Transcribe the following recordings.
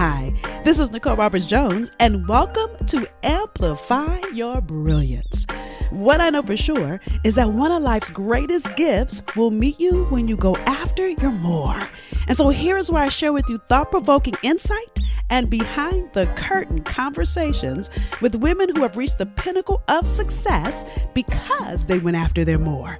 Hi, this is Nicole Roberts-Jones, and welcome to Amplify Your Brilliance. What I know for sure is that one of life's greatest gifts will meet you when you go after your more. And so here is where I share with you thought-provoking insight and behind-the-curtain conversations with women who have reached the pinnacle of success because they went after their more.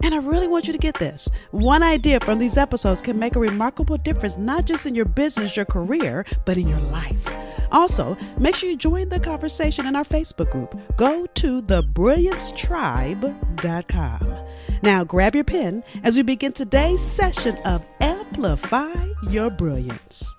And I really want you to get this. One idea from these episodes can make a remarkable difference, not just in your business, your career, but in your life. Also, make sure you join the conversation in our Facebook group. Go to thebrilliancetribe.com. Now grab your pen as we begin today's session of Amplify Your Brilliance.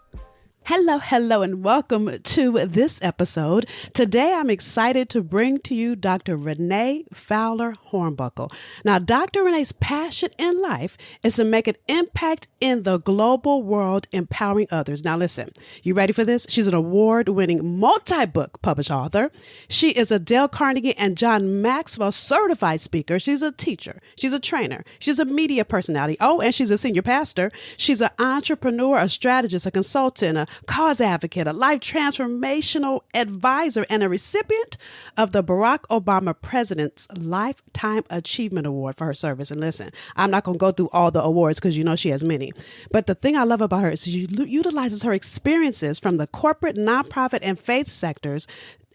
Hello, and welcome to this episode. Today, I'm excited to bring to you Dr. Renee Fowler Hornbuckle. Now, Dr. Renee's passion in life is to make an impact in the global world, empowering others. Now, listen, you ready for this? She's an award-winning multi-book published author. She is a Dale Carnegie and John Maxwell certified speaker. She's a teacher. She's a trainer. She's a media personality. Oh, and she's a senior pastor. She's an entrepreneur, a strategist, a consultant, a cause advocate, a life transformational advisor, and a recipient of the Barack Obama President's Lifetime Achievement Award for her service. And listen, I'm not going to go through all the awards because you know she has many. But the thing I love about her is she utilizes her experiences from the corporate, nonprofit, and faith sectors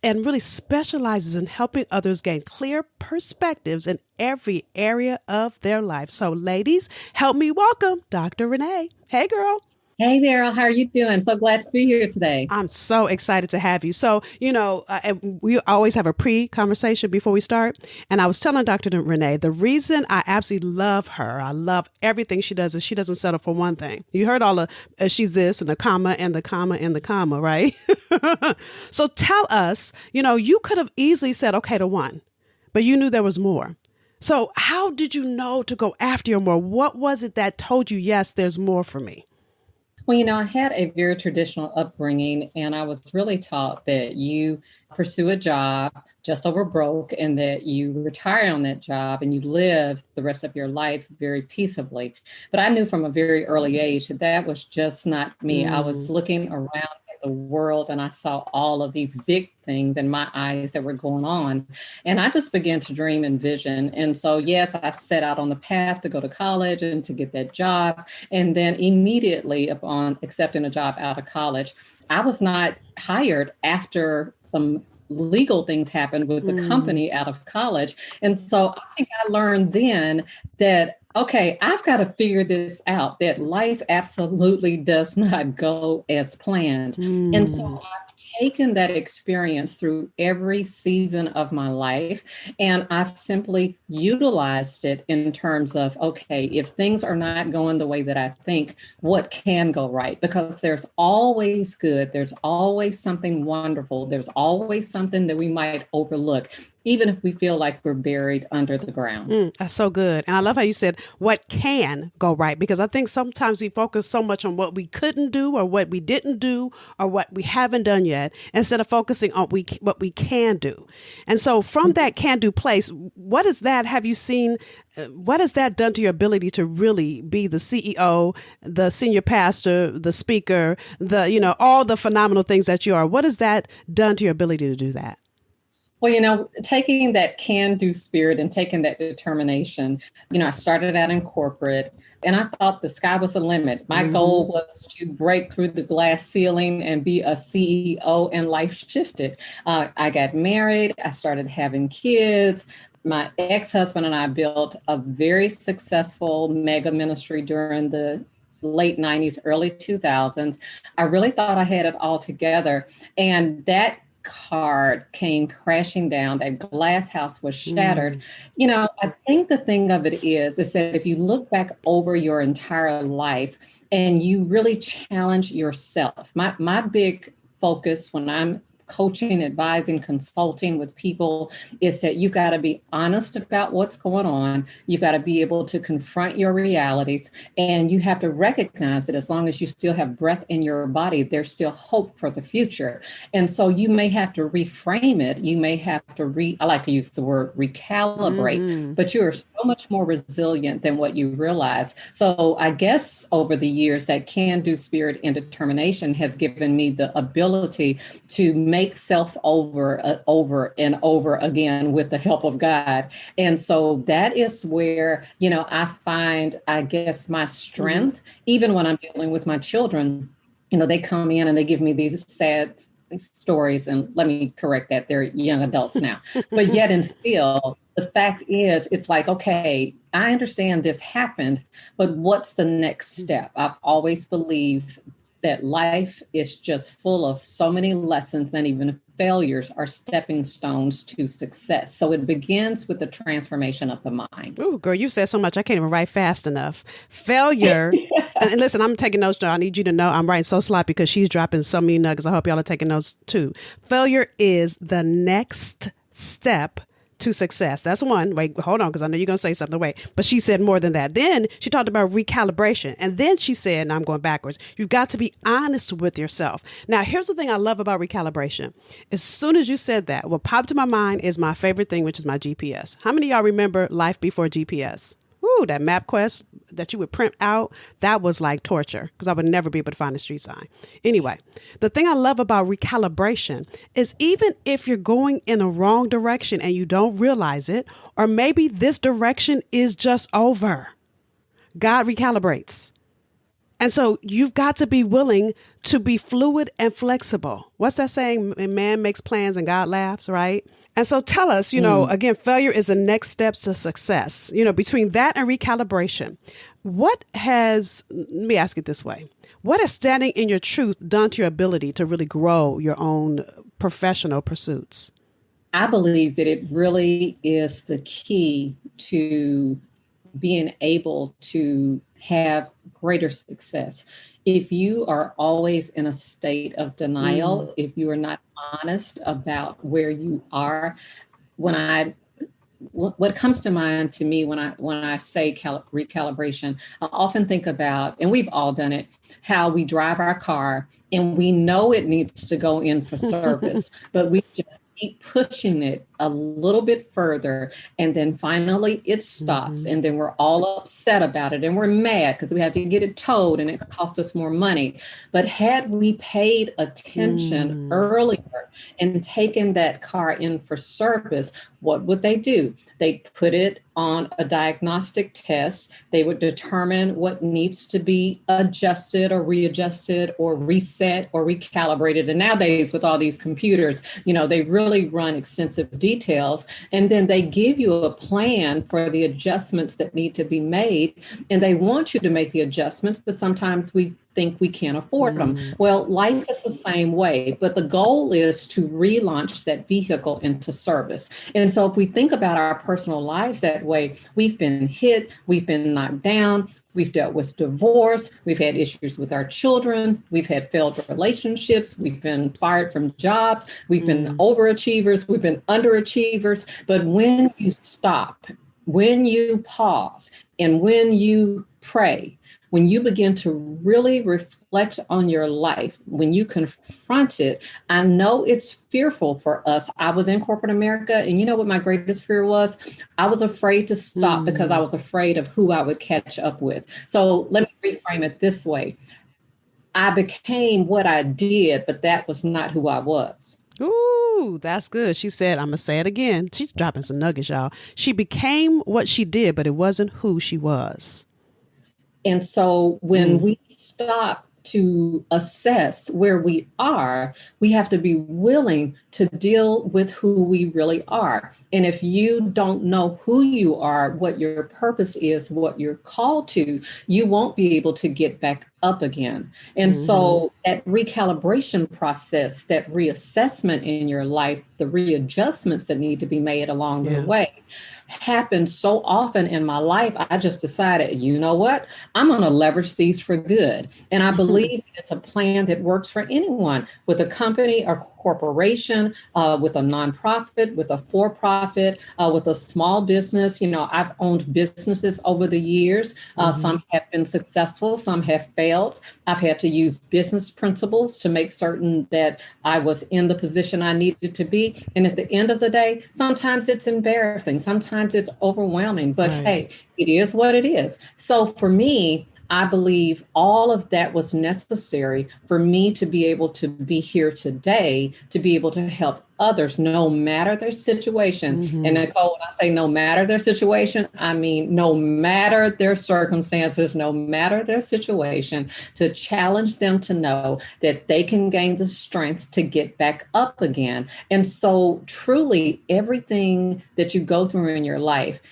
and really specializes in helping others gain clear perspectives in every area of their life. So ladies, help me welcome Dr. Renee. Hey, girl. Hey there, how are you doing? So glad to be here today. I'm so excited to have you. So, we always have a pre-conversation before we start. And I was telling Dr. Renee, the reason I absolutely love her, I love everything she does, is she doesn't settle for one thing. You heard all the, she's this and the comma and the comma and the comma, right? So tell us, you could have easily said, okay, to one, but you knew there was more. So how did you know to go after your more? What was it that told you, yes, there's more for me? Well, I had a very traditional upbringing, and I was really taught that you pursue a job just over broke and that you retire on that job and you live the rest of your life very peaceably. But I knew from a very early age that that was just not me. I was looking around the world and I saw all of these big things in my eyes that were going on. And I just began to dream and vision. And so, yes, I set out on the path to go to college and to get that job. And then immediately upon accepting a job out of college, I was not hired after some legal things happened with the company out of college. And so I think I learned then that, okay, I've got to figure this out, that life absolutely does not go as planned. And so I've taken that experience through every season of my life, and I've simply utilized it in terms of, okay, if things are not going the way that I think, what can go right? Because there's always good. There's always something wonderful. There's always something that we might overlook, even if we feel like we're buried under the ground. That's so good. And I love how you said what can go right, because I think sometimes we focus so much on what we couldn't do or what we didn't do or what we haven't done yet, instead of focusing on what we can do. And so from that can do place, what is that? Have you seen, what has that done to your ability to really be the CEO, the senior pastor, the speaker, all the phenomenal things that you are? What has that done to your ability to do that? Well, taking that can-do spirit and taking that determination, I started out in corporate and I thought the sky was the limit. My goal was to break through the glass ceiling and be a CEO, and life shifted. I got married. I started having kids. My ex-husband and I built a very successful mega ministry during the late 90s, early 2000s. I really thought I had it all together. And that card came crashing down. That glass house was shattered. I think the thing of it is that if you look back over your entire life and you really challenge yourself, my big focus when I'm coaching, advising, consulting with people is that you've got to be honest about what's going on. You've got to be able to confront your realities, and you have to recognize that as long as you still have breath in your body, there's still hope for the future. And so you may have to reframe it. You may have to I like to use the word recalibrate, but you are so much more resilient than what you realize. So I guess over the years, that can-do spirit and determination has given me the ability to make self over and over again with the help of God. And so that is where, I find, I guess, my strength, even when I'm dealing with my children. They come in and they give me these sad stories, and let me correct that, they're young adults now, but yet and still, the fact is, it's like, okay, I understand this happened, but what's the next step? I've always believed that life is just full of so many lessons, and even failures are stepping stones to success. So it begins with the transformation of the mind. Ooh, girl, you said so much. I can't even write fast enough. Failure. And listen, I'm taking notes, Joe. I need you to know I'm writing so sloppy because she's dropping so many nuggets. I hope y'all are taking notes too. Failure is the next step to success. That's one. Wait, hold on, because I know you're going to say something. Wait, but she said more than that. Then she talked about recalibration. And then she said, and I'm going backwards, you've got to be honest with yourself. Now, here's the thing I love about recalibration. As soon as you said that, what popped to my mind is my favorite thing, which is my GPS. How many of y'all remember life before GPS? Ooh, that MapQuest that you would print out, that was like torture because I would never be able to find a street sign. Anyway, the thing I love about recalibration is even if you're going in a wrong direction and you don't realize it, or maybe this direction is just over, God recalibrates. And so you've got to be willing to be fluid and flexible. What's that saying? Man makes plans and God laughs, right? And so tell us, again, failure is the next step to success. Between that and recalibration, let me ask it this way. What has standing in your truth done to your ability to really grow your own professional pursuits? I believe that it really is the key to being able to have greater success. If you are always in a state of denial, if you are not honest about where you are, what comes to mind to me when I say recalibration, I often think about, and we've all done it, how we drive our car and we know it needs to go in for service, but we just keep pushing it a little bit further, and then finally it stops, and then we're all upset about it, and we're mad because we have to get it towed and it cost us more money. But had we paid attention earlier and taken that car in for service, what would they do? They put it on a diagnostic test. They would determine what needs to be adjusted or readjusted or reset or recalibrated. And nowadays with all these computers, they really run extensive details, and then they give you a plan for the adjustments that need to be made. And they want you to make the adjustments, but sometimes we think we can't afford them. Well, life is the same way, but the goal is to relaunch that vehicle into service. And so if we think about our personal lives that way, we've been hit, we've been knocked down, we've dealt with divorce, we've had issues with our children, we've had failed relationships, we've been fired from jobs, we've been overachievers, we've been underachievers. But when you stop, when you pause, and when you pray, when you begin to really reflect on your life, when you confront it, I know it's fearful for us. I was in corporate America, and you know what my greatest fear was? I was afraid to stop because I was afraid of who I would catch up with. So let me reframe it this way. I became what I did, but that was not who I was. Ooh, that's good. She said, I'm going to say it again. She's dropping some nuggets, y'all. She became what she did, but it wasn't who she was. And so when we stop to assess where we are, we have to be willing to deal with who we really are. And if you don't know who you are, what your purpose is, what you're called to, you won't be able to get back up again. And so that recalibration process, that reassessment in your life, the readjustments that need to be made along the way, happened so often in my life, I just decided, you know what? I'm going to leverage these for good. And I believe it's a plan that works for anyone, with a company or corporation, with a nonprofit, with a for-profit, with a small business. I've owned businesses over the years. Some have been successful, some have failed. I've had to use business principles to make certain that I was in the position I needed to be. And at the end of the day, sometimes it's embarrassing, sometimes it's overwhelming, but hey, it is what it is. So for me, I believe all of that was necessary for me to be able to be here today, to be able to help others, no matter their situation. And Nicole, when I say no matter their situation, I mean no matter their circumstances, no matter their situation, to challenge them to know that they can gain the strength to get back up again. And so truly, everything that you go through in your life,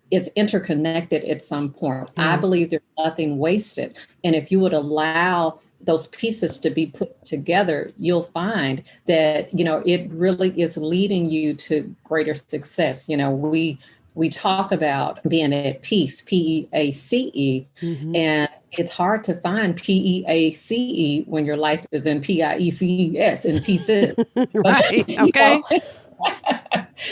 it's interconnected at some point. I believe there's nothing wasted. And if you would allow those pieces to be put together, you'll find that, it really is leading you to greater success. We talk about being at peace, P-E-A-C-E, and it's hard to find P-E-A-C-E when your life is in P-I-E-C-E-S and pieces. Right. Okay.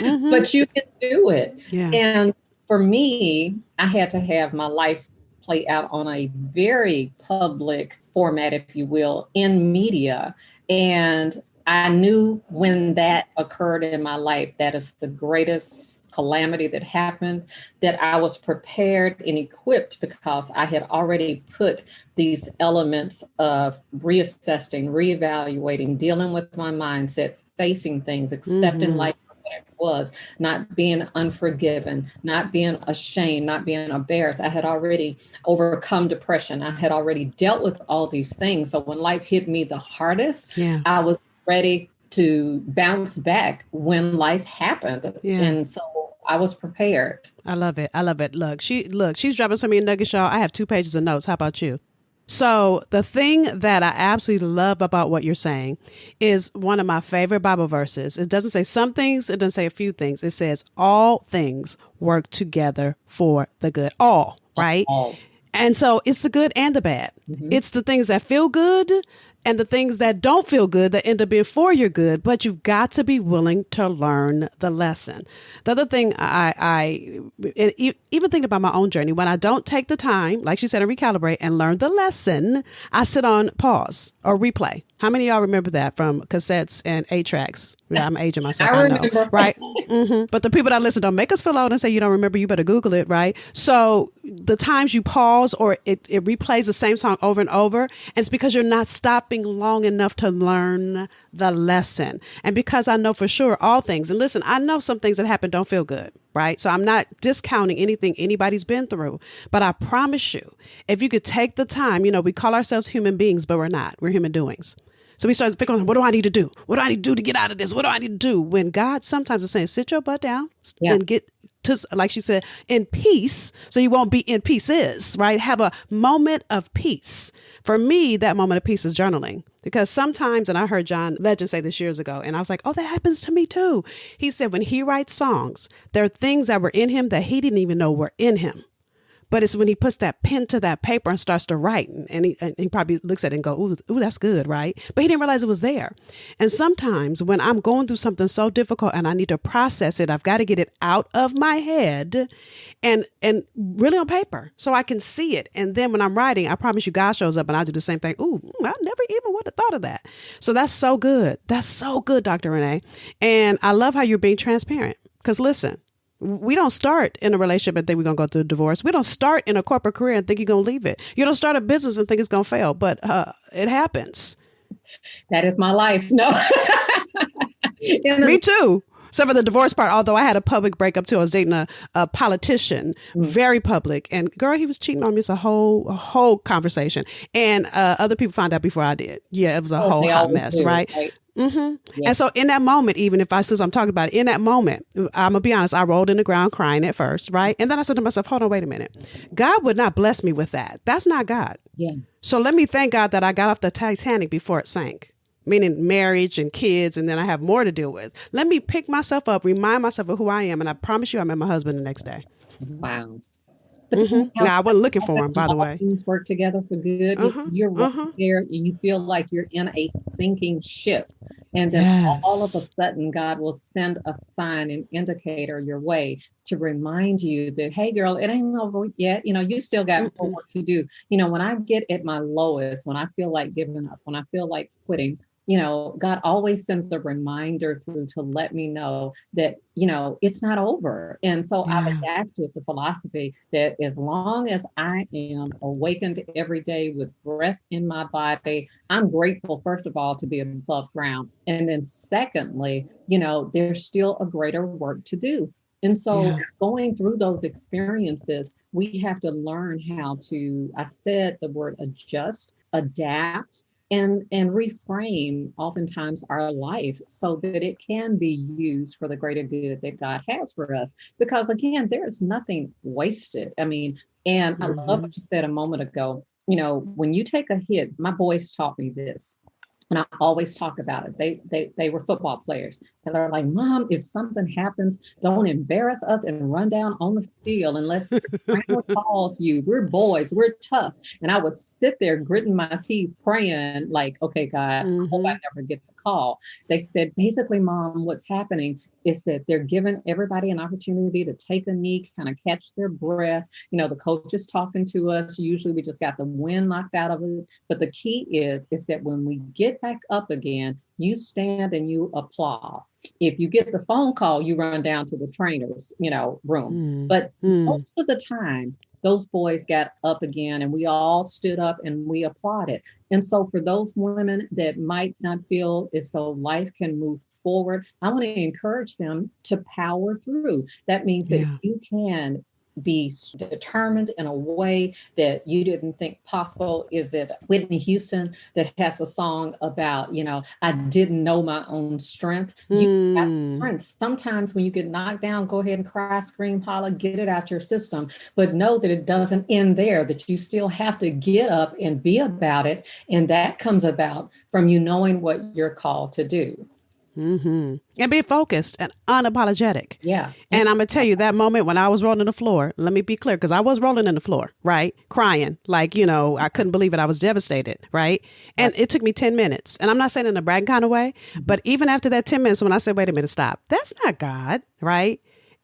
But you can do it. Yeah. And for me, I had to have my life play out on a very public format, if you will, in media. And I knew when that occurred in my life, that is the greatest calamity that happened, that I was prepared and equipped because I had already put these elements of reassessing, reevaluating, dealing with my mindset, facing things, accepting life it was, not being unforgiven, not being ashamed, not being embarrassed. I had already overcome depression. I had already dealt with all these things. So when life hit me the hardest, I was ready to bounce back when life happened. And so I was prepared. I love it. I love it. Look, she's dropping so many nuggets, y'all. I have 2 pages of notes. How about you? So the thing that I absolutely love about what you're saying is one of my favorite Bible verses. It doesn't say some things. It doesn't say a few things. It says all things work together for the good. All, right? All. And so it's the good and the bad. It's the things that feel good and the things that don't feel good that end up being for your good, but you've got to be willing to learn the lesson. The other thing I even thinking about my own journey, when I don't take the time, like she said, to recalibrate and learn the lesson, I sit on pause or replay. How many of y'all remember that from cassettes and 8-tracks? Yeah, I'm aging myself. I know, right? But the people that listen don't make us feel old and say you don't remember. You better Google it, right? So the times you pause or it replays the same song over and over, and it's because you're not stopping long enough to learn the lesson. And because I know for sure all things, and listen, I know some things that happen don't feel good, right? So I'm not discounting anything anybody's been through, but I promise you, if you could take the time, we call ourselves human beings, but we're not. We're human doings. So we start thinking, what do I need to do? What do I need to do to get out of this? What do I need to do? When God sometimes is saying, sit your butt down and get to, like she said, in peace. So you won't be in pieces, right? Have a moment of peace. For me, that moment of peace is journaling. Because sometimes, and I heard John Legend say this years ago, and I was like, oh, that happens to me too. He said when he writes songs, there are things that were in him that he didn't even know were in him. But it's when he puts that pen to that paper and starts to write, and he probably looks at it and go, ooh, that's good, right? But he didn't realize it was there. And sometimes when I'm going through something so difficult and I need to process it, I've got to get it out of my head and really on paper so I can see it. And then when I'm writing, I promise you, God shows up and I do the same thing. Ooh, I never even would have thought of that. So that's so good. That's so good, Dr. Renee. And I love how you're being transparent. Because listen, we don't start in a relationship and think we're going to go through a divorce. We don't start in a corporate career and think you're going to leave it. You don't start a business and think it's going to fail, but it happens. That is my life. No. Me too. Except for the divorce part, although I had a public breakup too. I was dating a politician, very public. And girl, he was cheating on me. It's a whole conversation. And other people found out before I did. Yeah, it was a whole hot mess, right? Yeah. And so in that moment, even if since I'm talking about it, in that moment, I'm going to be honest, I rolled in the ground crying at first, right? And then I said to myself, hold on, wait a minute. God would not bless me with that. That's not God. Yeah. So let me thank God that I got off the Titanic before it sank. meaning marriage and kids, and then I have more to deal with. Let me pick myself up, remind myself of who I am, and I promise you I met my husband the next day. Wow. Now, I wasn't looking for him, by the way. Things work together for good. You're right there and you feel like you're in a sinking ship. And then all of a sudden, God will send a sign, an indicator your way to remind you that, hey, girl, it ain't over yet. You still got more work to do. When I get at my lowest, when I feel like giving up, when I feel like quitting, God always sends a reminder through to let me know that, it's not over. And so I've adapted the philosophy that as long as I am awakened every day with breath in my body, I'm grateful, first of all, to be above ground. And then secondly, there's still a greater work to do. And so going through those experiences, we have to learn how to, I said the word adjust, adapt, and reframe oftentimes our life so that it can be used for the greater good that God has for us. Because again, there's nothing wasted. I love what you said a moment ago. When you take a hit, my boys taught me this. And I always talk about it. They were football players. And they're like, Mom, if something happens, don't embarrass us and run down on the field unless your trainer calls you. We're boys. We're tough. And I would sit there gritting my teeth praying like, okay, God, I hope I never get the call. They said, basically, Mom, what's happening is that they're giving everybody an opportunity to take a knee, kind of catch their breath. The coach is talking to us. Usually we just got the wind knocked out of it. But the key is that when we get back up again, you stand and you applaud. If you get the phone call, you run down to the trainer's, room. But most of the time, those boys got up again and we all stood up and we applauded. And so for those women that might not feel as though life can move forward, I want to encourage them to power through. That means that you can be determined in a way that you didn't think possible. Is it Whitney Houston that has a song about, I didn't know my own strength? You got strength. Sometimes when you get knocked down, go ahead and cry, scream, holler, get it out your system. But know that it doesn't end there, that you still have to get up and be about it. And that comes about from you knowing what you're called to do. And be focused and unapologetic. Yeah. And I'm going to tell you that moment when I was rolling on the floor, let me be clear, because I was rolling on the floor, right? Crying, like, I couldn't believe it. I was devastated, right? And it took me 10 minutes. And I'm not saying in a bragging kind of way, but even after that 10 minutes, when I said, wait a minute, stop, that's not God, right?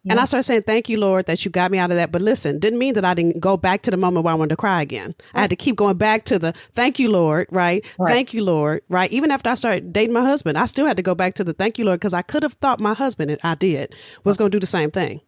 And I started saying, thank you, Lord, that you got me out of that. But listen, didn't mean that I didn't go back to the moment where I wanted to cry again. I had to keep going back to the thank you, Lord, right? Thank you, Lord, right? Even after I started dating my husband, I still had to go back to the thank you, Lord, because I could have thought my husband, and I did, was going to do the same thing.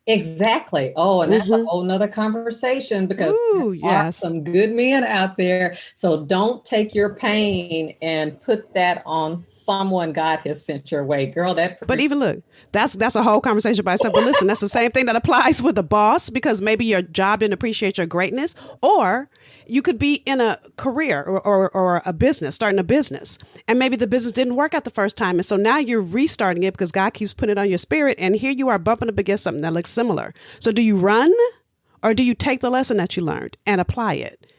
Exactly. Oh, and that's a whole nother conversation because there are some good men out there. So don't take your pain and put that on someone God has sent your way, girl. But even look, that's a whole conversation by itself. But listen, that's the same thing that applies with the boss, because maybe your job didn't appreciate your greatness, or you could be in a career or a business, starting a business, and maybe the business didn't work out the first time. And so now you're restarting it because God keeps putting it on your spirit. And here you are bumping up against something that looks similar. So do you run, or do you take the lesson that you learned and apply it?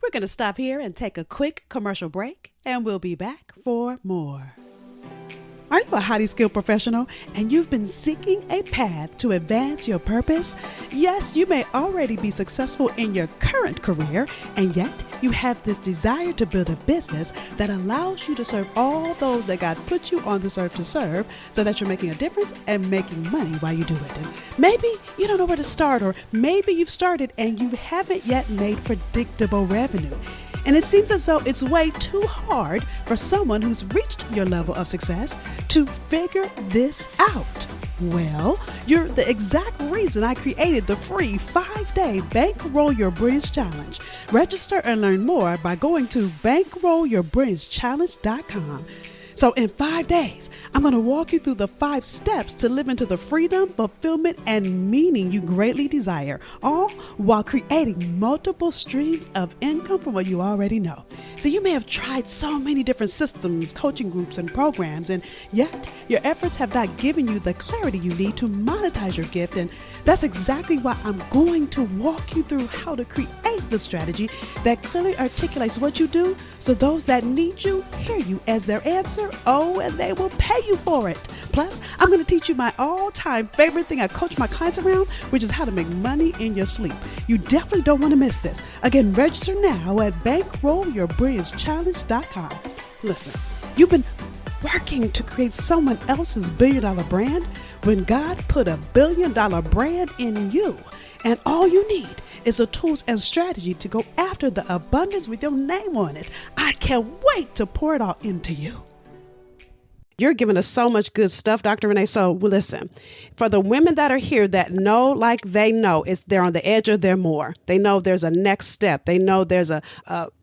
We're going to stop here and take a quick commercial break, and we'll be back for more. Are you a highly skilled professional and you've been seeking a path to advance your purpose? Yes, you may already be successful in your current career, and yet you have this desire to build a business that allows you to serve all those that God put you on this earth to serve, so that you're making a difference and making money while you do it. And maybe you don't know where to start, or maybe you've started and you haven't yet made predictable revenue. And it seems as though it's way too hard for someone who's reached your level of success to figure this out. Well, you're the exact reason I created the free 5-day Bankroll Your Brilliance Challenge. Register and learn more by going to BankrollYourBrillianceChallenge.com. So in 5 days, I'm going to walk you through the 5 steps to live into the freedom, fulfillment, and meaning you greatly desire, all while creating multiple streams of income from what you already know. So you may have tried so many different systems, coaching groups, and programs, and yet your efforts have not given you the clarity you need to monetize your gift. And that's exactly why I'm going to walk you through how to create the strategy that clearly articulates what you do, so those that need you hear you as their answer. Oh, and they will pay you for it. Plus, I'm going to teach you my all-time favorite thing I coach my clients around, which is how to make money in your sleep. You definitely don't want to miss this. Again, register now at BankrollYourBrillianceChallenge.com. Listen, you've been working to create someone else's billion-dollar brand when God put a billion-dollar brand in you. And all you need is the tools and strategy to go after the abundance with your name on it. I can't wait to pour it all into you. You're giving us so much good stuff, Dr. Renee. So listen, for the women that are here that know, like they know, they're on the edge or they're more. They know there's a next step. They know there's a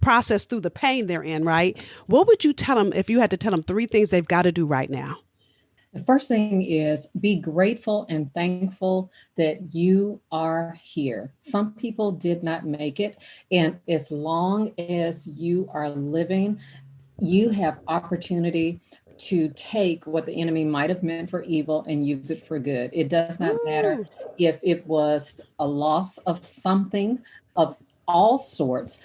process through the pain they're in, right? What would you tell them if you had to tell them 3 things they've got to do right now? The first thing is be grateful and thankful that you are here. Some people did not make it. And as long as you are living, you have opportunity to take what the enemy might have meant for evil and use it for good. It does not matter if it was a loss of something of all sorts.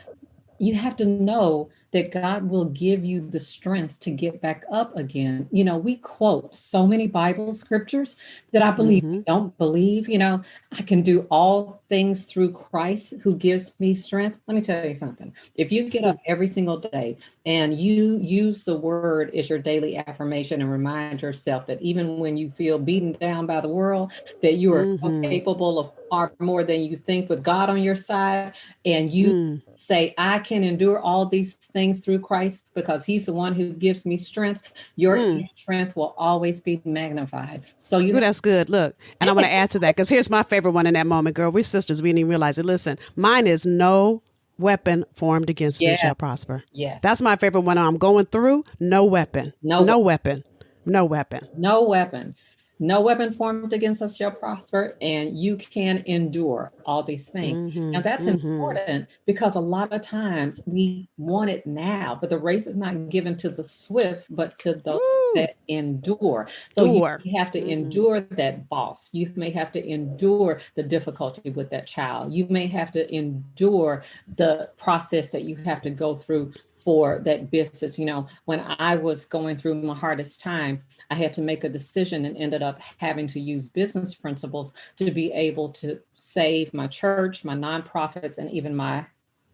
You have to know that God will give you the strength to get back up again. You know, we quote so many Bible scriptures that I believe we don't believe. You know, I can do all things through Christ who gives me strength. Let me tell you something. If you get up every single day and you use the word as your daily affirmation and remind yourself that even when you feel beaten down by the world, that you are so capable of far more than you think with God on your side, and you say, I can endure all these things through Christ because he's the one who gives me strength, your strength will always be magnified. So that's good. Look, and I want to add to that, because here's my favorite one in that moment, girl. We're sisters. We didn't even realize it. Listen, mine is no weapon formed against me shall prosper. Yes. That's my favorite one. I'm going through. No weapon. No weapon. No weapon. No weapon. No weapon formed against us shall prosper, and you can endure all these things. Now that's important, because a lot of times we want it now, but the race is not given to the swift, but to those that endure. So you have to endure that boss. You may have to endure the difficulty with that child. You may have to endure the process that you have to go through for that business. You know, when I was going through my hardest time, I had to make a decision and ended up having to use business principles to be able to save my church, my nonprofits, and even my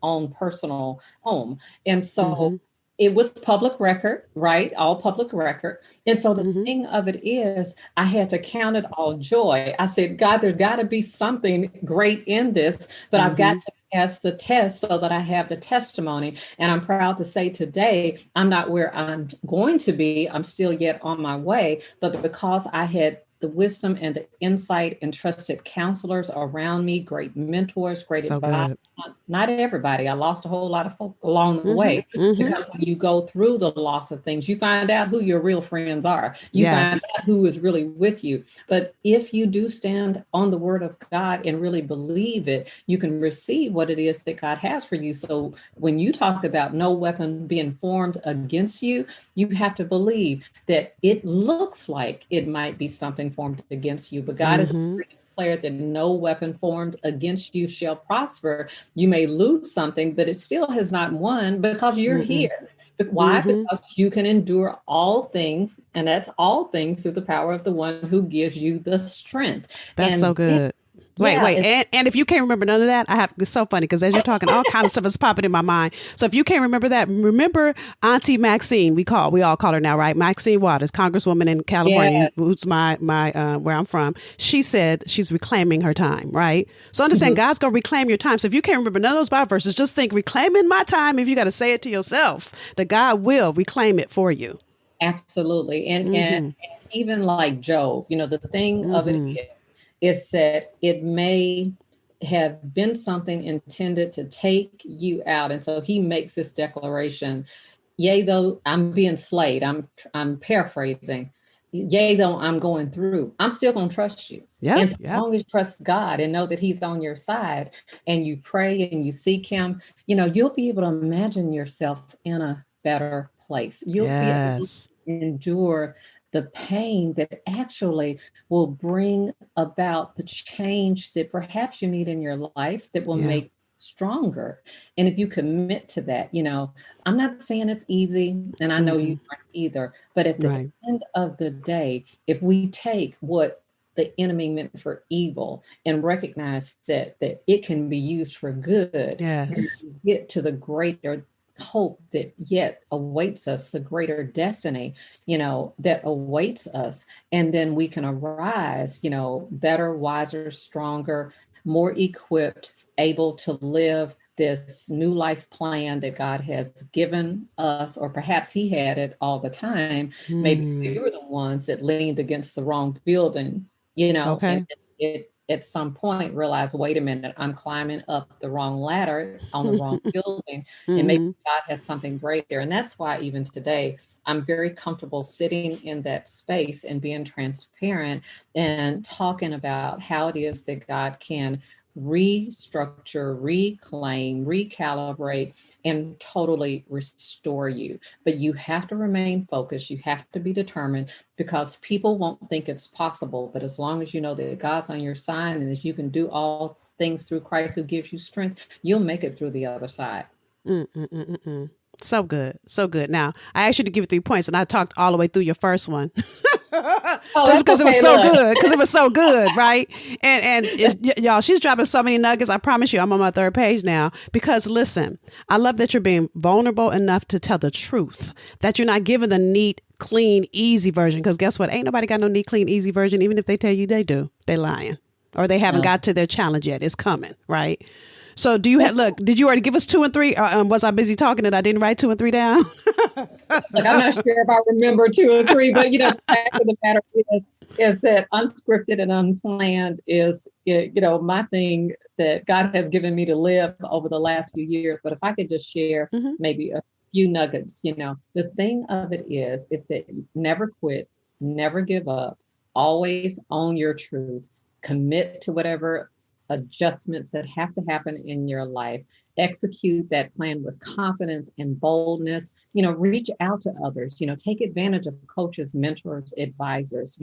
own personal home. And so it was public record, right? All public record. And so the thing of it is, I had to count it all joy. I said, God, there's got to be something great in this, but I've got to pass the test so that I have the testimony. And I'm proud to say today, I'm not where I'm going to be. I'm still yet on my way, but because I had the wisdom and the insight and trusted counselors around me, great mentors, great advice. Not everybody. I lost a whole lot of folk along the way, because when you go through the loss of things, you find out who your real friends are. You find out who is really with you. But if you do stand on the word of God and really believe it, you can receive what it is that God has for you. So when you talk about no weapon being formed against you, you have to believe that it looks like it might be something formed against you, but God is declared that no weapon formed against you shall prosper. You may lose something, but it still has not won, because you're here. But why? Because you can endure all things, and that's all things through the power of the one who gives you the strength. That's so good. Wait. And if you can't remember none of that, it's so funny, because as you're talking, all kinds of stuff is popping in my mind. So if you can't remember that, remember Auntie Maxine, we all call her now, right? Maxine Waters, Congresswoman in California, who's my where I'm from. She said she's reclaiming her time, right? So understand, God's going to reclaim your time. So if you can't remember none of those Bible verses, just think, reclaiming my time. If you got to say it to yourself, that God will reclaim it for you. Absolutely. And even like Job, you know, the thing of it is that it may have been something intended to take you out. And so he makes this declaration, yea, though I'm being slayed, I'm paraphrasing. Yea, though I'm going through, I'm still going to trust you. Yeah. And so as long as you trust God and know that he's on your side and you pray and you seek him, you'll be able to imagine yourself in a better place. You'll be able to Yes. endure the pain that actually will bring about the change that perhaps you need in your life that will make stronger. And if you commit to that, I'm not saying it's easy, and I know you aren't either, but at the end of the day, if we take what the enemy meant for evil and recognize that it can be used for good, and get to the greater hope that yet awaits us, the greater destiny, that awaits us. And then we can arise, better, wiser, stronger, more equipped, able to live this new life plan that God has given us, or perhaps he had it all the time. Maybe we were the ones that leaned against the wrong building, and it at some point realize, wait a minute, I'm climbing up the wrong ladder on the wrong building, and maybe God has something greater. And that's why even today, I'm very comfortable sitting in that space and being transparent and talking about how it is that God can restructure, reclaim, recalibrate, and totally restore you. But you have to remain focused. You have to be determined, because people won't think it's possible. But as long as you know that God's on your side, and if you can do all things through Christ who gives you strength, you'll make it through the other side. So good. So good. Now, I asked you to give 3 points, and I talked all the way through your first one. Just because it was so good, because it was so good, right? And y'all, she's dropping so many nuggets. I promise you, I'm on my 3rd page now. Because listen, I love that you're being vulnerable enough to tell the truth, that you're not giving the neat, clean, easy version. Because guess what? Ain't nobody got no neat, clean, easy version. Even if they tell you they do, they lying, or they haven't got to their challenge yet. It's coming, right? So do you look, did you already give us 2 and 3? Was I busy talking and I didn't write 2 and 3 down? Look, I'm not sure if I remember 2 or 3, but the fact of the matter is that unscripted and unplanned is, my thing that God has given me to live over the last few years. But if I could just share maybe a few nuggets, the thing of it is that you never quit, never give up, always own your truth, commit to whatever adjustments that have to happen in your life, execute that plan with confidence and boldness, reach out to others, take advantage of coaches, mentors, advisors.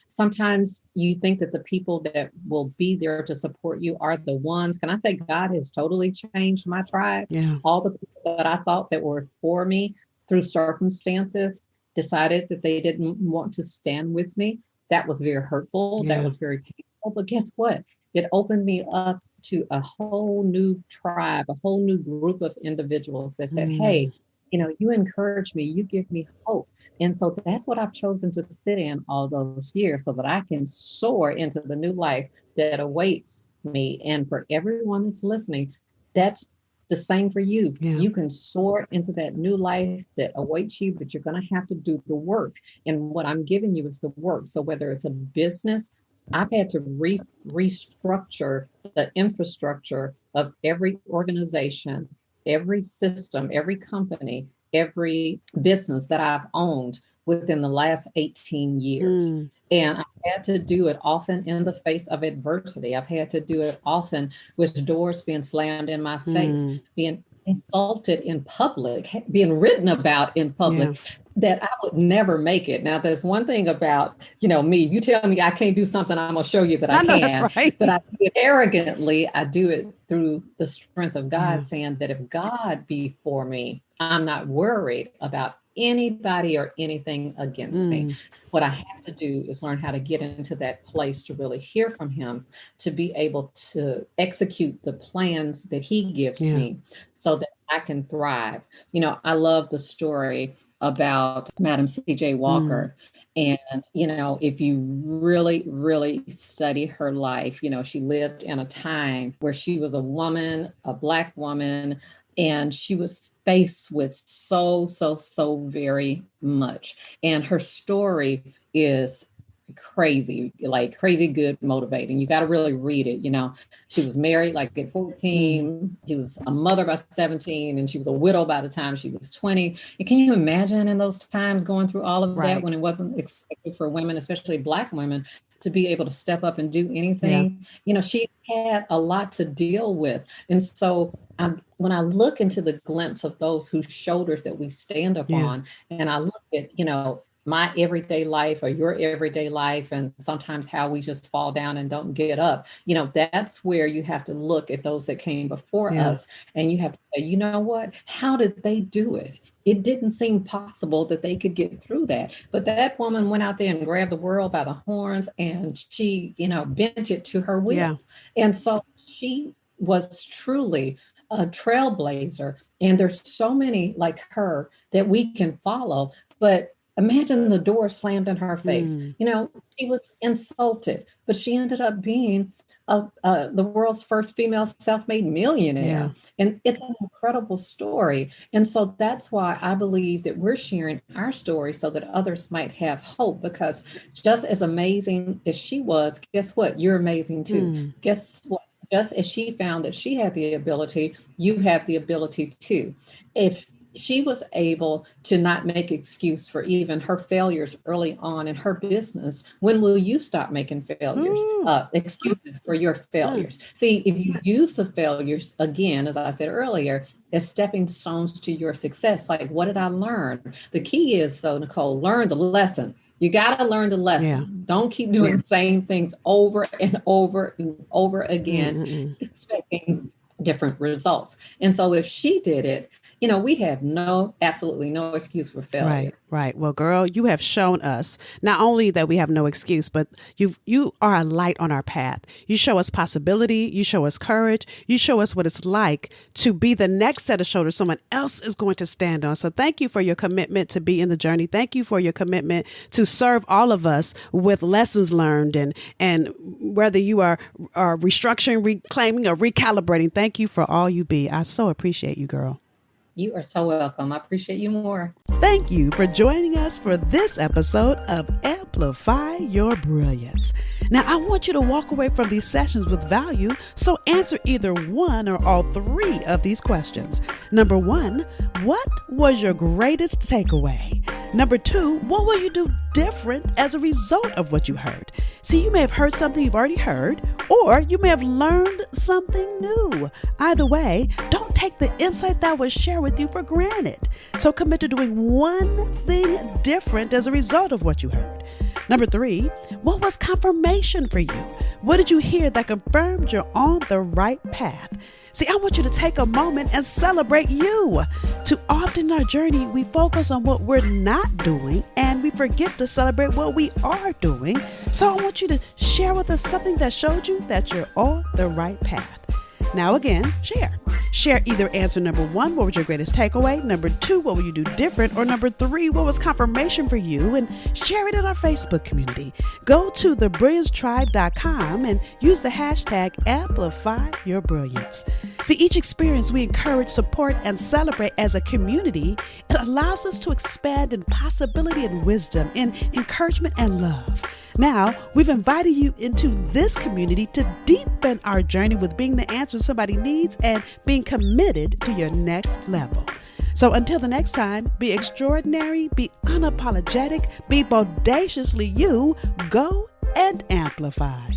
Sometimes you think that the people that will be there to support you are the ones. Can I say God has totally changed my tribe? Yeah. All the people that I thought that were for me through circumstances decided that they didn't want to stand with me. That was very hurtful. Yeah. That was very painful. But guess what? It opened me up to a whole new tribe, a whole new group of individuals that said, hey, you encourage me, you give me hope. And so that's what I've chosen to sit in all those years, so that I can soar into the new life that awaits me. And for everyone that's listening, that's the same for you. Yeah. You can soar into that new life that awaits you, but you're going to have to do the work. And what I'm giving you is the work. So whether it's a business, I've had to restructure the infrastructure of every organization, every system, every company, every business that I've owned within the last 18 years. And I've had to do it often in the face of adversity. I've had to do it often with doors being slammed in my face, being insulted in public, being written about in public, that I would never make it. Now, there's one thing about, me. You tell me I can't do something, I'm going to show you that I can. That's right. But I do it arrogantly. I do it through the strength of God, saying that if God be for me, I'm not worried about anybody or anything against me. What I have to do is learn how to get into that place to really hear from him, to be able to execute the plans that he gives me so that I can thrive. I love the story about Madam C.J. Walker. And, if you really, really study her life, she lived in a time where she was a woman, a Black woman, and she was faced with so very much. And her story is crazy, like crazy good, motivating. You got to really read it. She was married like at 14. She was a mother by 17, and she was a widow by the time she was 20. And can you imagine in those times going through all of that when it wasn't expected for women, especially Black women, to be able to step up and do anything? She had a lot to deal with. And so when I look into the glimpse of those whose shoulders that we stand upon, and I look at, my everyday life or your everyday life, and sometimes how we just fall down and don't get up, that's where you have to look at those that came before us. And you have to say, you know what, how did they do it? It didn't seem possible that they could get through that. But that woman went out there and grabbed the world by the horns, and she, bent it to her will. Yeah. And so she was truly a trailblazer. And there's so many like her that we can follow. But imagine the door slammed in her face. She was insulted, but she ended up being the world's first female self-made millionaire. Yeah. And it's an incredible story. And so that's why I believe that we're sharing our story so that others might have hope, because just as amazing as she was, guess what? You're amazing too. Guess what? Just as she found that she had the ability, you have the ability too. If she was able to not make excuse for even her failures early on in her business, when will you stop making failures, excuses for your failures? See, if you use the failures, again, as I said earlier, as stepping stones to your success, like, what did I learn? The key is, though, Nicole, learn the lesson. You got to learn the lesson. Yeah. Don't keep doing the same things over and over and over again, expecting different results. And so if she did it, we have absolutely no excuse for failure. Right. Well, girl, you have shown us not only that we have no excuse, but you are a light on our path. You show us possibility. You show us courage. You show us what it's like to be the next set of shoulders someone else is going to stand on. So thank you for your commitment to be in the journey. Thank you for your commitment to serve all of us with lessons learned, and whether you are restructuring, reclaiming, or recalibrating. Thank you for all you be. I so appreciate you, girl. You are so welcome. I appreciate you more. Thank you for joining us for this episode of Amplify Your Brilliance. Now, I want you to walk away from these sessions with value, so answer either one or all three of these questions. Number one, what was your greatest takeaway? Number two, what will you do different as a result of what you heard? See, you may have heard something you've already heard, or you may have learned something new. Either way, don't take the insight that was shared with you for granted. So commit to doing one thing different as a result of what you heard. Number three, what was confirmation for you? What did you hear that confirmed you're on the right path? See, I want you to take a moment and celebrate you. Too often in our journey, we focus on what we're not doing and we forget to celebrate what we are doing. So I want you to share with us something that showed you that you're on the right path. Now again, share. Share either answer number one, what was your greatest takeaway? Number two, what will you do different? Or number three, what was confirmation for you? And share it in our Facebook community. Go to thebrilliancetribe.com and use the hashtag #AmplifyYourBrilliance. See, each experience we encourage, support, and celebrate as a community. It allows us to expand in possibility and wisdom, in encouragement and love. Now, we've invited you into this community to deepen our journey with being the answer somebody needs and being committed to your next level. So until the next time, be extraordinary, be unapologetic, be bodaciously you, go and amplify.